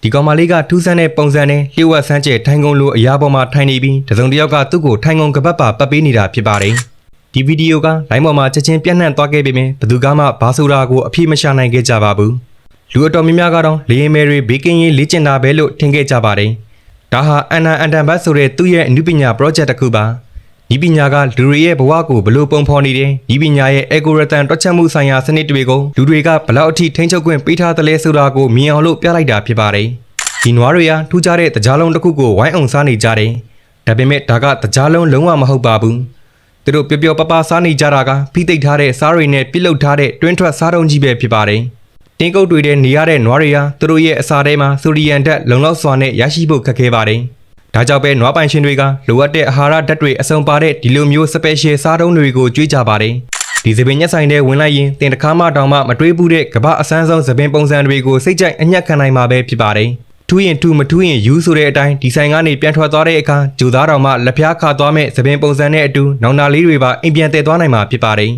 ဒီကောင်မလေးကထူးဆန်းတဲ့ပုံစံနဲ့လျှို့ဝှက်ဆန်းကျဲထိုင်ကုန်လိုအရာပေါ်မှာထိုင်နေပြီးတစုံတစ်ယောက်ကသူ့ကိုထိုင်ကုန်ကပတ်ပါပတ်ပေးနေတာဖြစ်ပါတယ်ဒီဗီဒီယိုကလိုင်းပေါ်မှာချက်ချင်းပြန့်နှံ့သွားခဲ့ပေမဲ့ဘယ်သူကမှဘာဆိုတာကိုအပြည့်မရှာနိုင်ခဲ့ကြပါဘူးလူအတော်များများကတော့လေယာဉ်မယ်တွေဘေးကင်းရေးလေ့ကျင့်တာပဲလို့ထင်ခဲ့ကြပါတယ်ဒါဟာအန်တန်ဘတ်ဆိုတဲ့သူ့ရဲ့အနုပညာ project တစ်ခုပါဒီပညာကလူတွေရဲ့ဘဝကိုဘလို့ပုံဖော်နေတယ်ဒီပညာရဲ့ algorithm တွက်ချက်မှုဆိုင်ရာစနစ်တွေကိုလူတွေကဘလောက်အထိထိန်းချုပ်ခွင့်ပေးထားသလဲဆိုတာကိုမြင်အောင်လို့ပြလိုက်တာဖြစ်ပါတယ်ဒီနွားတွေကထူးခြားတဲ့တကြားလုံးတစ်ခုကိုဝိုင်းအောင်စားနေကြတယ်ဒါပေမဲ့ဒါကတကြားလုံးလုံးဝမဟုတ်ပါဘူးသူတို့ပျော်ပပစားနေကြတာကဖိသိပ်ထားတဲ့စားတွေနဲ့ပြစ်လုတ်ထားတဲ့တွင်းထွက်စားတုံးကြီးပဲဖြစ်ပါတယ်တင်းကုတ်တွေနဲ့နေရတဲ့နွားတွေဟာသူတို့ရဲ့အစာထဲမှာဆိုဒီယမ်ဓာတ်လုံလောက်စွာနဲ့ရရှိဖို့ခက်ခဲပါတယ်ဒါကြောင့်ပဲနွားပိုင်ရှင်တွေကလိုအပ်တဲ့အာဟာရဓာတ်တွေအစုံပါတဲ့ဒီလိုမျိုး special စားတုံးတွေကိုကျွေးကြပါတယ်ဒီသပင်ညက်ဆိုင်ထဲဝင်လိုက်ရင်တင်တစ်ခါမှတောင်မှမတွေးဘူးတဲ့ကမ္ဘာအစမ်းဆုံးသပင်ပုံစံတွေကိုစိတ်ကြိုက်အညက်ခံနိုင်မှာပဲဖြစ်ပါတယ်ထူးရင်ထူးမထူးရင်ယူဆိုတဲ့အတိုင်းဒီဆိုင်ကနေပြန်ထွက်သွားတဲ့အခါဂျူသားတော်မှလက်ဖျားခါသွားမဲ့သပင်ပုံစံနဲ့အတူနောင်နာလေးတွေပါအိမ်ပြန်တည်သွားနိုင်မှာဖြစ်ပါတယ်